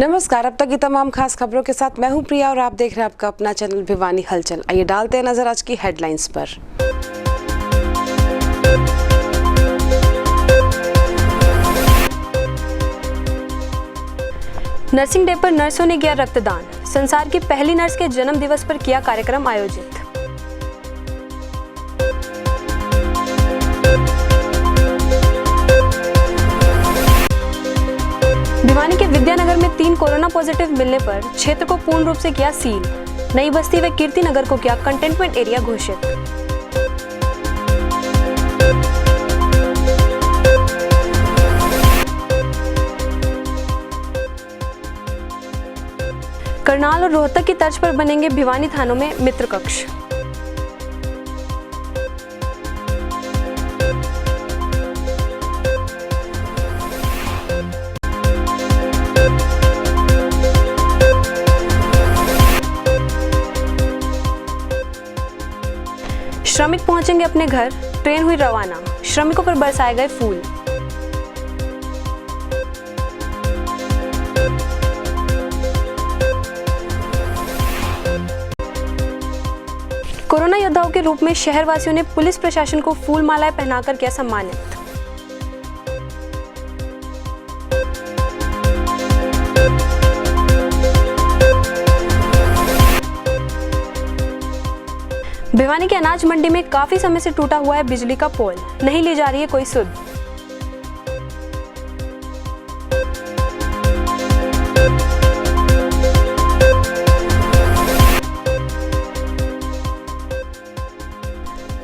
नमस्कार। अब तक की तमाम खास खबरों के साथ मैं हूं प्रिया और आप देख रहे हैं आपका अपना चैनल भिवानी हलचल। आइए डालते हैं नजर आज की हेडलाइंस पर। नर्सिंग डे पर नर्सों ने किया रक्तदान। संसार की पहली नर्स के जन्म दिवस पर किया कार्यक्रम आयोजित। भिवानी के विद्यानगर में 3 कोरोना पॉजिटिव मिलने पर क्षेत्र को पूर्ण रूप से किया सील। नई बस्ती व कीर्ति नगर को किया कंटेनमेंट एरिया घोषित। करनाल और रोहतक की तर्ज पर बनेंगे भिवानी थानों में मित्र कक्ष। श्रमिक पहुंचेंगे अपने घर, ट्रेन हुई रवाना। श्रमिकों पर बरसाए गए फूल। कोरोना योद्धाओं के रूप में शहरवासियों ने पुलिस प्रशासन को फूल मालाएं पहनाकर किया सम्मानित। भिवानी की अनाज मंडी में काफी समय से टूटा हुआ है बिजली का पोल, नहीं ली जा रही है कोई सुध।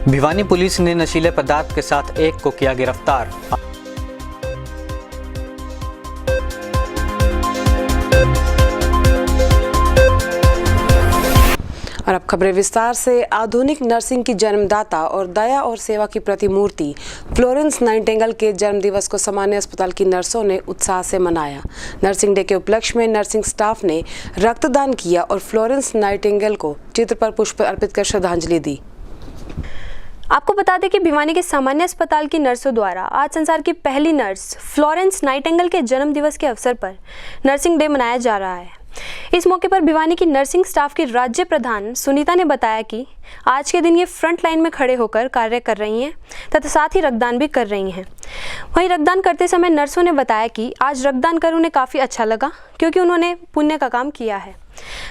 भिवानी पुलिस ने नशीले पदार्थ के साथ एक को किया गिरफ्तार। और अब खबरें विस्तार से। आधुनिक नर्सिंग की जन्मदाता और दया और सेवा की प्रतिमूर्ति फ्लोरेंस नाइटिंगेल के जन्मदिवस को सामान्य अस्पताल की नर्सों ने उत्साह से मनाया। नर्सिंग डे के उपलक्ष्य में नर्सिंग स्टाफ ने रक्तदान किया और फ्लोरेंस नाइटिंगेल को चित्र पर पुष्प अर्पित कर श्रद्धांजलि दी। आपको बता दें कि भिवानी के सामान्य अस्पताल की नर्सों द्वारा आज संसार की पहली नर्स फ्लोरेंस नाइटिंगेल के जन्म दिवस के अवसर पर नर्सिंग डे मनाया जा रहा है। इस मौके पर भिवानी की नर्सिंग स्टाफ की राज्य प्रधान सुनीता ने बताया कि आज के दिन ये फ्रंट लाइन में खड़े होकर कार्य कर रही हैं तथा साथ ही रक्तदान भी कर रही हैं। वहीं रक्तदान करते समय नर्सों ने बताया कि आज रक्तदान कर उन्हें काफ़ी अच्छा लगा क्योंकि उन्होंने पुण्य का काम किया है।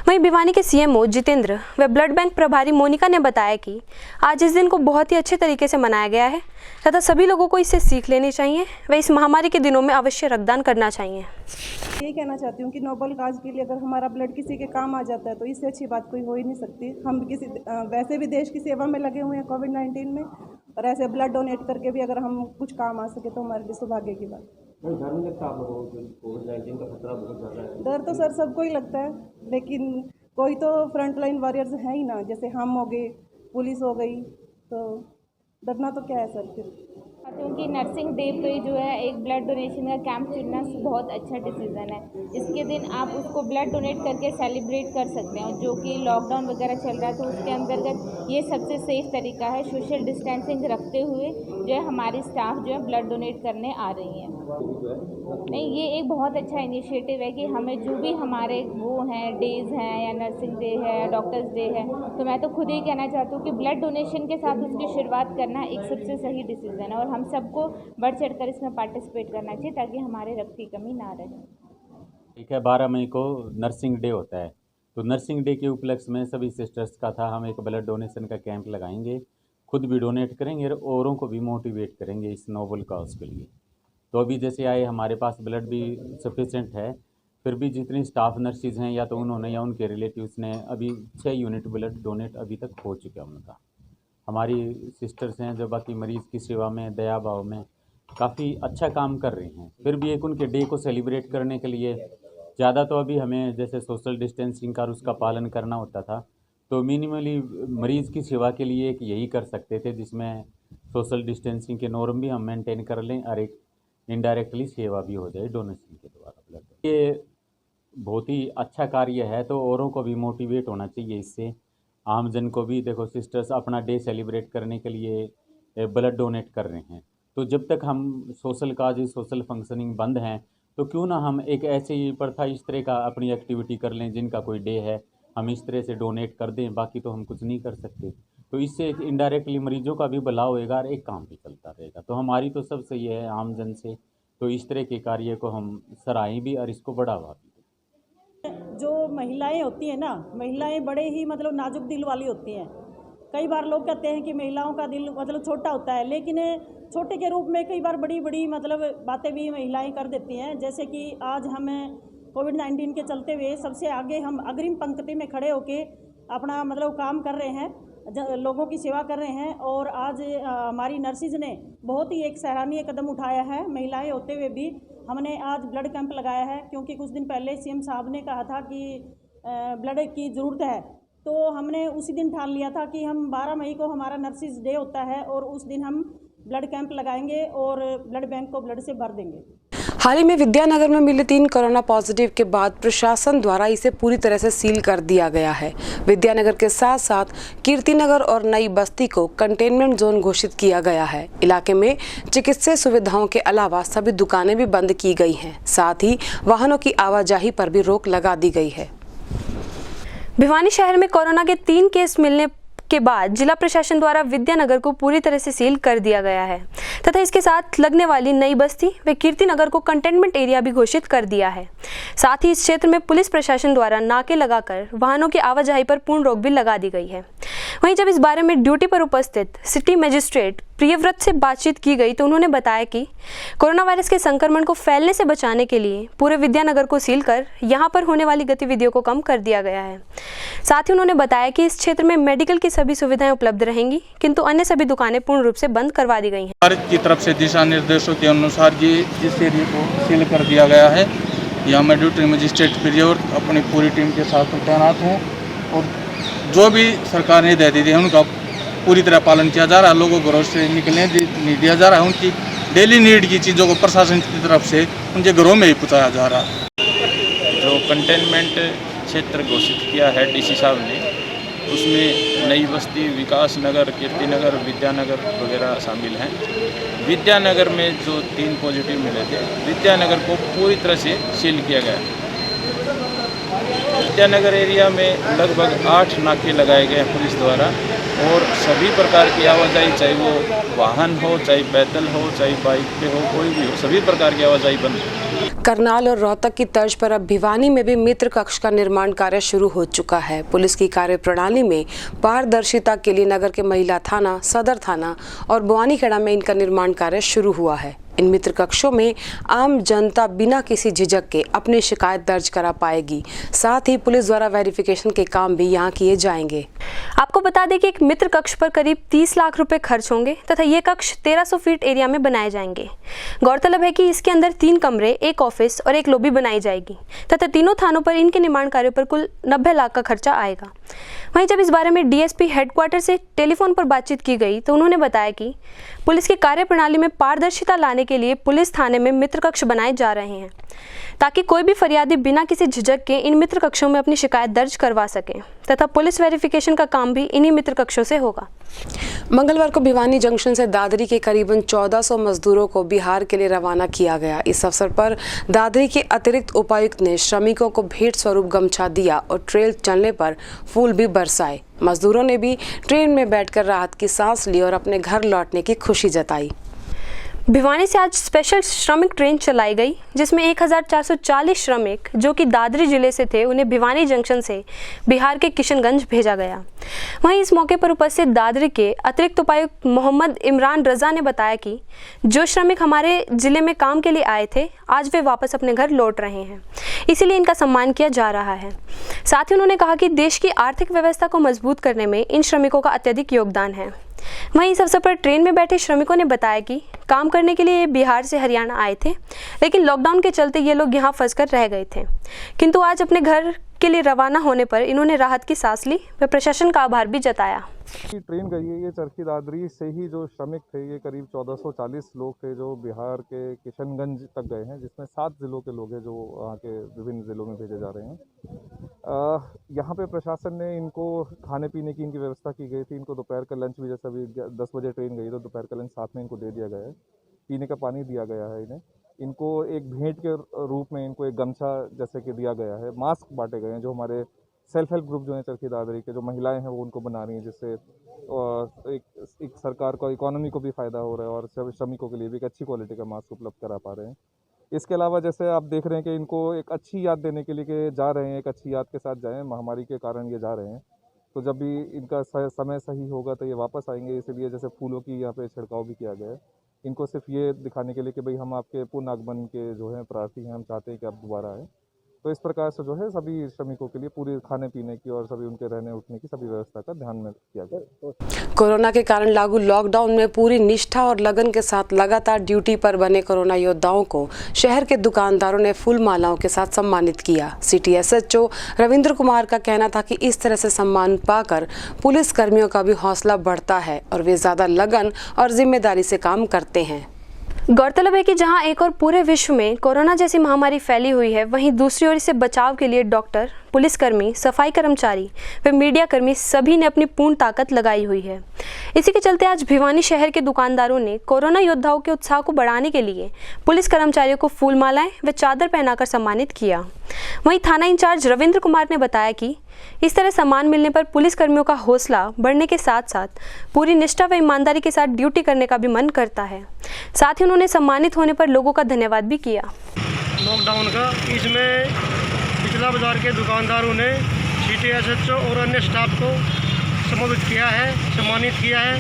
वहीं भिवानी के सीएमओ जितेंद्र व ब्लड बैंक प्रभारी मोनिका ने बताया कि आज इस दिन को बहुत ही अच्छे तरीके से मनाया गया है तथा सभी लोगों को इससे सीख लेनी चाहिए व इस महामारी के दिनों में अवश्य रक्तदान करना चाहिए। यही कहना चाहती हूँ कि नोबल काज के लिए अगर हमारा ब्लड किसी के काम आ जाता है तो इससे अच्छी बात कोई हो ही नहीं सकती। हम वैसे भी देश की सेवा में लगे हुए हैं कोविड-19 में, और ऐसे ब्लड डोनेट करके भी अगर हम कुछ काम आ सके तो हमारे लिए सौभाग्य की बात। डर नहीं लगता आप लोगों को? कोविड-19 का खतरा बहुत ज़्यादा है। डर तो सर सबको ही लगता है, लेकिन कोई तो फ्रंट लाइन वॉरियर्स हैं ही ना, जैसे हम हो गए, पुलिस हो गई, तो डरना तो क्या है सर। फिर क्योंकि नर्सिंग डे पे जो है एक ब्लड डोनेशन का कैंप चुनना बहुत अच्छा डिसीज़न है। इसके दिन आप उसको ब्लड डोनेट करके सेलिब्रेट कर सकते हैं, जो कि लॉकडाउन वगैरह चल रहा है तो उसके अंतर्गत ये सबसे सेफ तरीका है। सोशल डिस्टेंसिंग रखते हुए जो है हमारी स्टाफ जो है ब्लड डोनेट करने आ रही हैं। नहीं, ये एक बहुत अच्छा इनिशिएटिव है कि हमें जो भी हमारे वो हैं डेज़ हैं या नर्सिंग डे है या डॉक्टर्स डे है, तो मैं तो खुद ही कहना चाहती हूँ कि ब्लड डोनेशन के साथ उसकी शुरुआत करना एक सबसे सही डिसीज़न है और हम सबको बढ़ चढ़कर इसमें पार्टिसिपेट करना चाहिए ताकि हमारे रक्त की कमी ना रहे। ठीक है, 12 मई को नर्सिंग डे होता है, तो नर्सिंग डे के उपलक्ष्य में सभी सिस्टर्स का था हम एक ब्लड डोनेशन का कैंप लगाएंगे, खुद भी डोनेट करेंगे और औरों को भी मोटिवेट करेंगे इस नोबल काज के लिए। तो अभी जैसे आए हमारे पास ब्लड भी सफिशेंट है, फिर भी जितनी स्टाफ नर्सिस हैं या तो उन्होंने या उनके रिलेटिव्स ने अभी 6 यूनिट ब्लड डोनेट अभी तक हो चुका है उनका। हमारी सिस्टर्स हैं जो बाकी मरीज़ की सेवा में दया भाव में काफ़ी अच्छा काम कर रही हैं। फिर भी एक उनके डे को सेलिब्रेट करने के लिए ज़्यादा तो अभी हमें जैसे सोशल डिस्टेंसिंग का उसका पालन करना होता था, तो मिनिमली मरीज़ की सेवा के लिए एक यही कर सकते थे जिसमें सोशल डिस्टेंसिंग के नॉर्म भी हम मेंटेन कर लें और एक इनडायरेक्टली सेवा भी हो जाए डोनेशन के द्वारा ब्लड। ये बहुत ही अच्छा कार्य है, तो औरों को भी मोटिवेट होना चाहिए इससे। आम जन को भी देखो, सिस्टर्स अपना डे सेलिब्रेट करने के लिए ब्लड डोनेट कर रहे हैं, तो जब तक हम सोशल काज सोशल फंक्शनिंग बंद हैं तो क्यों ना हम एक ऐसे ही प्रथा इस तरह का अपनी एक्टिविटी कर लें, जिनका कोई डे है हम इस तरह से डोनेट कर दें, बाकी तो हम कुछ नहीं कर सकते। तो इससे इनडायरेक्टली मरीजों का भी भला होएगा और एक काम भी चलता रहेगा। तो हमारी तो सबसे ये है आम जन से, तो इस तरह के कार्य को हम सराहें भी और इसको बढ़ावा भी दें। जो महिलाएं होती हैं ना, महिलाएं बड़े ही मतलब नाजुक दिल वाली होती हैं। कई बार लोग कहते हैं कि महिलाओं का दिल मतलब छोटा होता है, लेकिन छोटे के रूप में कई बार बड़ी बड़ी मतलब बातें भी महिलाएं कर देती हैं। जैसे कि आज हम कोविड-19 के चलते हुए सबसे आगे हम अग्रिम पंक्ति में खड़े होके अपना मतलब काम कर रहे हैं, लोगों की सेवा कर रहे हैं। और आज हमारी नर्सिस ने बहुत ही एक सराहनीय कदम उठाया है। महिलाएं होते हुए भी हमने आज ब्लड कैंप लगाया है, क्योंकि कुछ दिन पहले सीएम साहब ने कहा था कि ब्लड की ज़रूरत है। तो हमने उसी दिन ठान लिया था कि हम 12 मई को हमारा नर्सिस डे होता है और उस दिन हम ब्लड कैंप लगाएंगे और ब्लड बैंक को ब्लड से भर देंगे। हाल ही में विद्यानगर में मिले 3 कोरोना पॉजिटिव के बाद प्रशासन द्वारा इसे पूरी तरह से सील कर दिया गया है। विद्यानगर के साथ साथ कीर्तिनगर और नई बस्ती को कंटेनमेंट जोन घोषित किया गया है। इलाके में चिकित्सीय सुविधाओं के अलावा सभी दुकानें भी बंद की गई हैं। साथ ही वाहनों की आवाजाही पर भी रोक लगा दी गई है। भिवानी शहर में कोरोना के 3 केस मिलने के बाद जिला प्रशासन द्वारा विद्यानगर को पूरी तरह से सील कर दिया गया है तथा इसके साथ लगने वाली नई बस्ती व कीर्तिनगर को कंटेनमेंट एरिया भी घोषित कर दिया है। साथ ही इस क्षेत्र में पुलिस प्रशासन द्वारा नाके लगाकर वाहनों की आवाजाही पर पूर्ण रोक भी लगा दी गई है। वहीं जब इस बारे में ड्यूटी पर उपस्थित सिटी मजिस्ट्रेट प्रियव्रत से बातचीत की गई तो उन्होंने बताया कि कोरोना वायरस के संक्रमण को फैलने से बचाने के लिए पूरे विद्यानगर को सील कर यहां पर होने वाली गतिविधियों को कम कर दिया गया है। साथ ही उन्होंने बताया कि इस क्षेत्र में मेडिकल की सभी सुविधाएं उपलब्ध रहेंगी, किंतु अन्य सभी दुकानें पूर्ण रूप से बंद करवा दी गई हैं। भारत की तरफ से दिशा निर्देशों के अनुसार ये इस एरिया को सील कर दिया गया है। यहाँ मैं ड्यूटी मजिस्ट्रेट प्रियव्रत अपनी पूरी टीम के साथ तैनात हूँ और जो भी सरकार ने हदायतें दी है उनका पूरी तरह पालन किया जा रहा है। लोगों को घरों से निकलने नहीं दिया जा रहा है। उनकी डेली नीड की चीज़ों को प्रशासन की तरफ से उनके घरों में ही पहुँचाया जा रहा है। जो कंटेनमेंट क्षेत्र घोषित किया है डीसी साहब ने, उसमें नई बस्ती, विकास नगर, कीर्तिनगर, विद्यानगर वगैरह शामिल हैं। विद्यानगर में जो 3 पॉजिटिव मिले थे, विद्यानगर को पूरी तरह से सील किया गया। विद्यानगर एरिया में लगभग 8 नाके लगाए गए हैं पुलिस द्वारा और सभी प्रकार की आवाजाही, चाहे वो वाहन हो, चाहे पैदल हो, चाहे बाइक पे हो, कोई भी हो, सभी प्रकार की आवाजाही बंद है। करनाल और रोहतक की तर्ज पर अब भिवानी में भी मित्र कक्ष का निर्माण कार्य शुरू हो चुका है। पुलिस की कार्यप्रणाली में पारदर्शिता के लिए नगर के महिला थाना, सदर थाना और बवानीखेड़ा में इनका निर्माण कार्य शुरू हुआ है। इन मित्र कक्षों में आम जनता बिना किसी झिझक के अपनी शिकायत दर्ज करा पाएगी। साथ ही पुलिस द्वारा वेरिफिकेशन के काम भी यहाँ किए जाएंगे। आपको बता दें कि एक मित्र कक्ष पर करीब 30 लाख रुपए खर्च होंगे तथा ये कक्ष 1300 फीट एरिया में बनाए जाएंगे। गौरतलब है कि इसके अंदर 3 कमरे, 1 ऑफिस और 1 लॉबी बनाई जाएगी तथा तीनों थानों पर इनके निर्माण कार्य पर कुल 90 लाख का खर्चा आएगा। वहीं जब इस बारे में डीएसपी हेडक्वार्टर से टेलीफोन पर बातचीत की गई तो उन्होंने बताया कि पुलिस की कार्यप्रणाली में पारदर्शिता लाने के लिए पुलिस थाने में मित्र कक्ष बनाए जा रहे हैं ताकि कोई भी फरियादी बिना किसी झिझक के इन मित्र कक्षों में अपनी शिकायत दर्ज करवा सके तथा पुलिस वेरिफिकेशन का काम भी इन्हीं मित्र कक्षों से होगा। मंगलवार को भिवानी जंक्शन से दादरी के करीबन 1400 मजदूरों को बिहार के लिए रवाना किया गया। इस अवसर पर दादरी के अतिरिक्त उपायुक्त ने श्रमिकों को भेंट स्वरूप गमछा दिया और ट्रेन चलने पर फूल भी बरसाए। मजदूरों ने भी ट्रेन में बैठकर राहत की सांस ली और अपने घर लौटने की खुशी जताई। भिवानी से आज स्पेशल श्रमिक ट्रेन चलाई गई जिसमें 1440 श्रमिक जो कि दादरी जिले से थे उन्हें भिवानी जंक्शन से बिहार के किशनगंज भेजा गया। वहीं इस मौके पर उपस्थित दादरी के अतिरिक्त उपायुक्त मोहम्मद इमरान रजा ने बताया कि जो श्रमिक हमारे जिले में काम के लिए आए थे आज वे वापस अपने घर लौट रहे हैं, इसीलिए इनका सम्मान किया जा रहा है। साथ ही उन्होंने कहा कि देश की आर्थिक व्यवस्था को मजबूत करने में इन श्रमिकों का अत्यधिक योगदान है। वहीं इस अवसर पर ट्रेन में बैठे श्रमिकों ने बताया कि काम करने के लिए बिहार से हरियाणा आए थे, लेकिन लॉकडाउन के चलते ये लोग यहाँ फंसकर रह गए थे, किंतु आज अपने घर के लिए रवाना होने पर इन्होंने राहत की सांस ली व प्रशासन का आभार भी जताया। ट्रेन गई है ये चरखी दादरी से ही जो श्रमिक थे ये करीब 1440 लोग थे जो बिहार के किशनगंज तक गए हैं, जिसमें 7 जिलों के लोग हैं जो वहाँ के विभिन्न ज़िलों में भेजे जा रहे हैं। यहाँ पे प्रशासन ने इनको खाने पीने की इनकी व्यवस्था की गई थी। इनको दोपहर का लंच भी, जैसा भी 10 बजे ट्रेन गई तो दोपहर का लंच साथ में इनको दे दिया गया है। पीने का पानी दिया गया है इन्हें। इनको एक भेंट के रूप में इनको एक गमछा जैसे कि दिया गया है। मास्क बांटे गए हैं जो हमारे सेल्फ हेल्प ग्रुप जो हैं चरखी दादरी के जो महिलाएं हैं वो उनको बना रही हैं, जिससे एक सरकार को इकोनॉमी को भी फ़ायदा हो रहा है और श्रमिकों के लिए भी एक अच्छी क्वालिटी का मास्क उपलब्ध करा पा रहे हैं। इसके अलावा जैसे आप देख रहे हैं कि इनको एक अच्छी याद देने के लिए कि जा रहे हैं, एक अच्छी याद के साथ जाएं, महामारी के कारण ये जा रहे हैं, तो जब भी इनका समय सही होगा तो ये वापस आएंगे। इसलिए जैसे फूलों की यहाँ पे छिड़काव भी किया गया है, इनको सिर्फ ये दिखाने के लिए कि भाई हम आपके पुनः आगमन के जो है प्रार्थी हैं, हम चाहते हैं कि आप दोबारा आएँ। तो इस प्रकार से जो है सभी श्रमिकों के लिए पूरी खाने पीने की और सभी उनके रहने उठने की सभी व्यवस्था का ध्यान में किया गया। कोरोना के कारण लागू लॉकडाउन में पूरी निष्ठा और लगन के साथ लगातार ड्यूटी पर बने कोरोना योद्धाओं को शहर के दुकानदारों ने फूल मालाओं के साथ सम्मानित किया। सिटी SHO रविंद्र कुमार का कहना था कि इस तरह से सम्मान पाकर पुलिस कर्मियों का भी हौसला बढ़ता है और वे ज्यादा लगन और जिम्मेदारी से काम करते हैं। गौरतलब है कि जहां एक और पूरे विश्व में कोरोना जैसी महामारी फैली हुई है, वहीं दूसरी ओर इसे बचाव के लिए डॉक्टर, पुलिसकर्मी, सफाई कर्मचारी व मीडिया कर्मी सभी ने अपनी पूर्ण ताकत लगाई हुई है। इसी के चलते आज भिवानी शहर के दुकानदारों ने कोरोना योद्धाओं के उत्साह को बढ़ाने के लिए पुलिस कर्मचारियों को फूल मालाएं व चादर पहनाकर सम्मानित किया। वहीं थाना इंचार्ज रविंद्र कुमार ने बताया कि इस तरह सम्मान मिलने पर पुलिस कर्मियों का हौसला बढ़ने के साथ साथ पूरी निष्ठा व ईमानदारी के साथ ड्यूटी करने का भी मन करता है। साथ ही उन्होंने सम्मानित होने पर लोगों का धन्यवाद भी किया। लॉकडाउन का इसमें पिछला बाजार के दुकानदारों ने सिटी SHO और अन्य स्टाफ को सम्मानित किया है।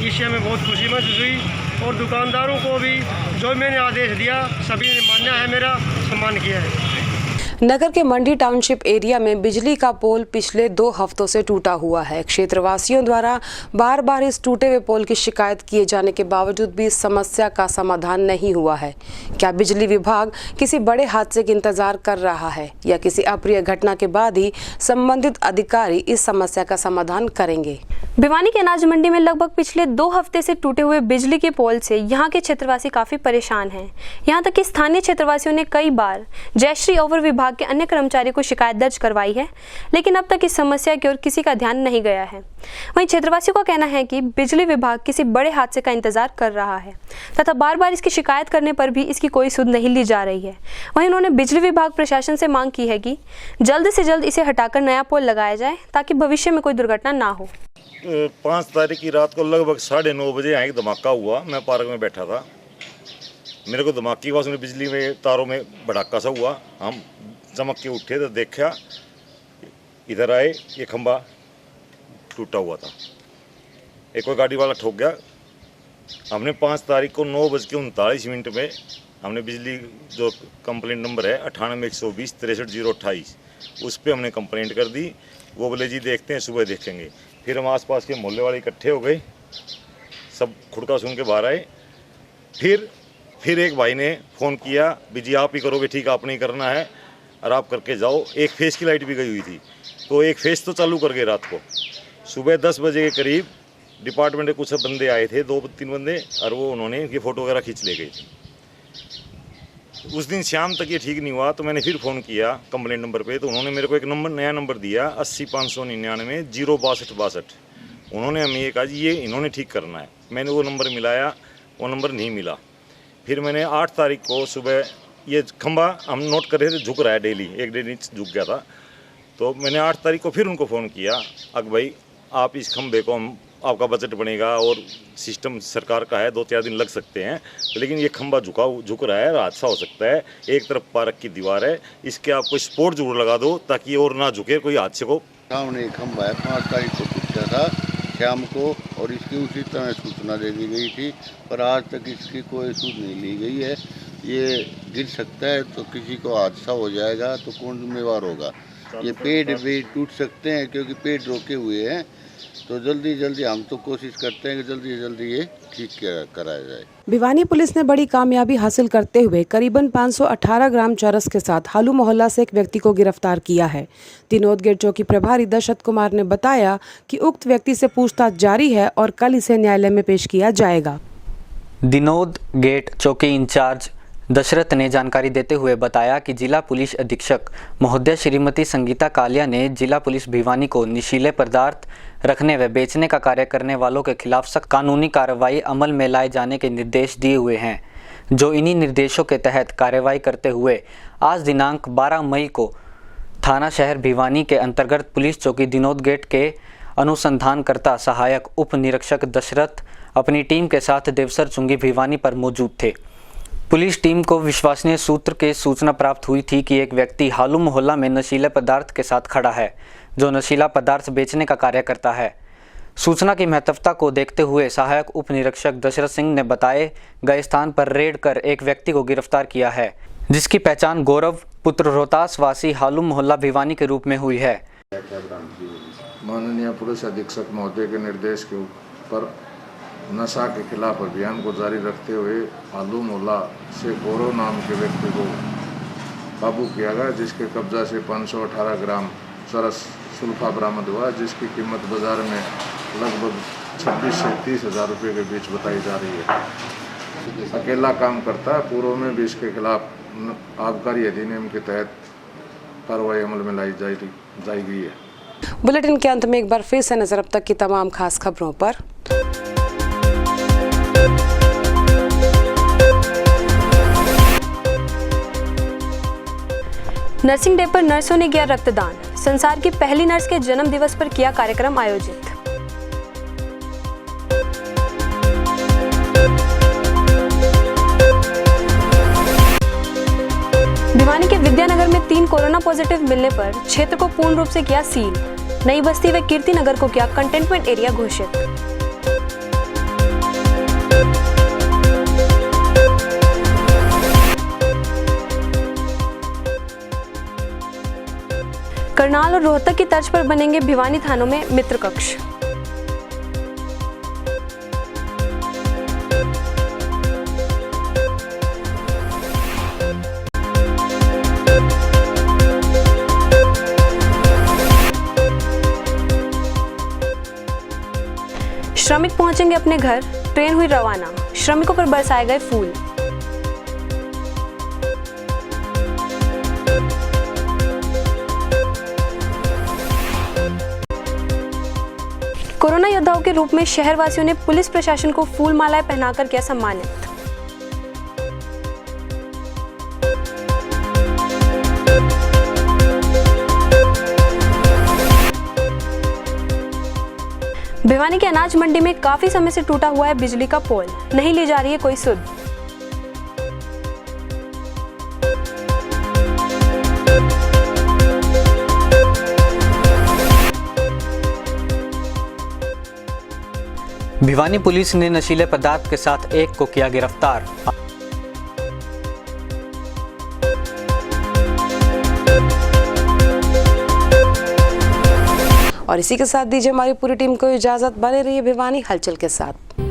इससे हमें बहुत खुशी महसूस हुई और दुकानदारों को भी जो मैंने आदेश दिया सभी ने मान्य है, मेरा सम्मान किया है। नगर के मंडी टाउनशिप एरिया में बिजली का पोल पिछले 2 हफ्तों से टूटा हुआ है। क्षेत्रवासियों द्वारा बार बार इस टूटे हुए पोल की शिकायत किए जाने के बावजूद भी इस समस्या का समाधान नहीं हुआ है। क्या बिजली विभाग किसी बड़े हादसे का इंतजार कर रहा है या किसी अप्रिय घटना के बाद ही संबंधित अधिकारी इस समस्या का समाधान करेंगे? भिवानी के अनाज मंडी में लगभग पिछले 2 हफ्ते से टूटे हुए बिजली के पोल से यहाँ के क्षेत्रवासी काफी परेशान हैं। यहाँ तक कि स्थानीय क्षेत्रवासियों ने कई बार जयश्री ओवर विभाग के अन्य कर्मचारियों को शिकायत दर्ज करवाई है, लेकिन अब तक इस समस्या की ओर किसी का ध्यान नहीं गया है। वहीं क्षेत्रवासियों का कहना है कि बिजली विभाग किसी बड़े हादसे का इंतजार कर रहा है तथा बार बार इसकी शिकायत करने पर भी इसकी कोई सुध नहीं ली जा रही है। वहीं उन्होंने बिजली विभाग प्रशासन से मांग की है कि जल्द से जल्द इसे हटाकर नया पोल लगाया जाए ताकि भविष्य में कोई दुर्घटना ना हो। 5 तारीख की रात को लगभग 9:30 बजे यहाँ एक धमाका हुआ। मैं पार्क में बैठा था, मेरे को धमाके की आवाज़ में बिजली में तारों में भड़ाका सा हुआ। हम चमक के उठे तो देखा, इधर आए, ये खंभा टूटा हुआ था। एक और गाड़ी वाला ठोक गया। हमने 5 तारीख को 9:39 में हमने बिजली जो कंप्लेंट नंबर है 98-120 63-028 उस पर हमने कंप्लेंट कर दी। वो बोले जी देखते हैं, सुबह देखेंगे। फिर हम आसपास के मोहल्ले वाले इकट्ठे हो गए, सब खुड़का सुन के बाहर आए। फिर एक भाई ने फ़ोन किया, जी आप ही करोगे? ठीक, आपने ही करना है और आप करके जाओ। एक फेस की लाइट भी गई हुई थी, तो एक फेस तो चालू कर गए। रात को सुबह 10 बजे के करीब डिपार्टमेंट के कुछ बंदे आए थे, 2-3 बंदे, और वो उन्होंने इनकी फ़ोटो वगैरह खींच ले गए थे। उस दिन शाम तक ये ठीक नहीं हुआ, तो मैंने फिर फ़ोन किया कंप्लेंट नंबर पे, तो उन्होंने मेरे को एक नया नंबर दिया 80-599 06262। उन्होंने हमें ये कहा जी ये इन्होंने ठीक करना है। मैंने वो नंबर मिलाया, वो नंबर नहीं मिला। फिर मैंने 8 तारीख को सुबह, ये खंभा हम नोट कर रहे थे झुक रहा है डेली, 1-1.5 इंच झुक गया था। तो मैंने 8 तारीख को फिर उनको फ़ोन किया, अग भाई आप इस खंभे को, हम आपका बजट बनेगा और सिस्टम सरकार का है, 2-4 दिन लग सकते हैं, तो लेकिन ये खंभा झुक रहा है, हादसा हो सकता है। एक तरफ पार्क की दीवार है, इसके आप कोई सपोर्ट जरूर लगा दो ताकि और ना झुके कोई हादसे को। सामने खंभा है, 5 तारीख को टूटा था शाम को, और इसकी उसी तरह सूचना दे दी गई थी, पर आज तक इसकी कोई सूचना नहीं ली गई है। ये गिर सकता है तो किसी को हादसा हो जाएगा तो कौन जिम्मेवार होगा? ये पेड़ भी टूट सकते हैं क्योंकि पेड़ रोके हुए हैं। तो जल्दी हम तो कोशिश करते हैं कि जल्दी ये ठीक कराया जाए। भिवानी पुलिस ने बड़ी कामयाबी हासिल करते हुए करीबन 518 ग्राम चरस के साथ हालू मोहल्ला से एक व्यक्ति को गिरफ्तार किया है। दिनोद गेट चौकी प्रभारी दशरथ कुमार ने बताया कि उक्त व्यक्ति से पूछताछ जारी है और कल इसे न्यायालय में पेश किया जाएगा। दिनोद गेट चौकी इंचार्ज दशरथ ने जानकारी देते हुए बताया कि जिला पुलिस अधीक्षक महोदय श्रीमती संगीता कालिया ने जिला पुलिस भिवानी को नशीले पदार्थ रखने व बेचने का कार्य करने वालों के खिलाफ सख्त कानूनी कार्रवाई अमल में लाए जाने के निर्देश दिए हुए हैं। जो इन्हीं निर्देशों के तहत कार्रवाई करते हुए आज दिनांक 12 मई को थाना शहर भिवानी के अंतर्गत पुलिस चौकी दिनोद गेट के अनुसंधानकर्ता सहायक उप निरीक्षक दशरथ अपनी टीम के साथ देवसर चुंगी भिवानी पर मौजूद थे। पुलिस टीम को विश्वसनीय सूत्र के सूचना प्राप्त हुई थी कि एक व्यक्ति हालू मोहल्ला में नशीले पदार्थ के साथ खड़ा है, जो नशीला पदार्थ बेचने का कार्य करता है। सूचना की महत्वता को देखते हुए सहायक उप निरीक्षक दशरथ सिंह ने बताए गए स्थान पर रेड कर एक व्यक्ति को गिरफ्तार किया है, जिसकी पहचान गौरव पुत्र रोहतास वासी हालू मोहल्ला भिवानी के रूप में हुई है। माननीय पुलिस अधीक्षक महोदय के निर्देश के ऊपर नशा के खिलाफ अभियान को जारी रखते हुए हालू मोहल्ला से गौरव नाम के व्यक्ति को काबू किया गया, जिसके कब्जा से 518 ग्राम चरस सुल्फा बरामद हुआ, जिसकी कीमत बाजार में लगभग 26 से 30 हज़ार रुपये के बीच बताई जा रही है। अकेला काम करता है। पूर्व में भी इसके खिलाफ आबकारी अधिनियम के तहत कार्रवाई अमल में लाई जाएगी है। बुलेटिन के अंत में एक बार फिर से नजर अब तक की तमाम खास खबरों पर। नर्सिंग डे पर नर्सों ने किया रक्तदान। संसार की पहली नर्स के जन्म दिवस पर किया कार्यक्रम आयोजित। भिवानी के विद्यानगर में 3 कोरोना पॉजिटिव मिलने पर क्षेत्र को पूर्ण रूप से किया सील। नई बस्ती व कीर्ति नगर को किया कंटेनमेंट एरिया घोषित। करनाल और रोहतक की तर्ज पर बनेंगे भिवानी थानों में मित्र कक्ष। श्रमिक पहुंचेंगे अपने घर, ट्रेन हुई रवाना। श्रमिकों पर बरसाए गए फूल। कोरोना योद्धाओं के रूप में शहरवासियों ने पुलिस प्रशासन को फूल मालाएं पहनाकर किया सम्मानित। भिवानी के अनाज मंडी में काफी समय से टूटा हुआ है बिजली का पोल, नहीं ली जा रही है कोई सुध। भिवानी पुलिस ने नशीले पदार्थ के साथ एक को किया गिरफ्तार। और इसी के साथ दीजिए हमारी पूरी टीम को इजाजत। बने रहिए भिवानी हलचल के साथ।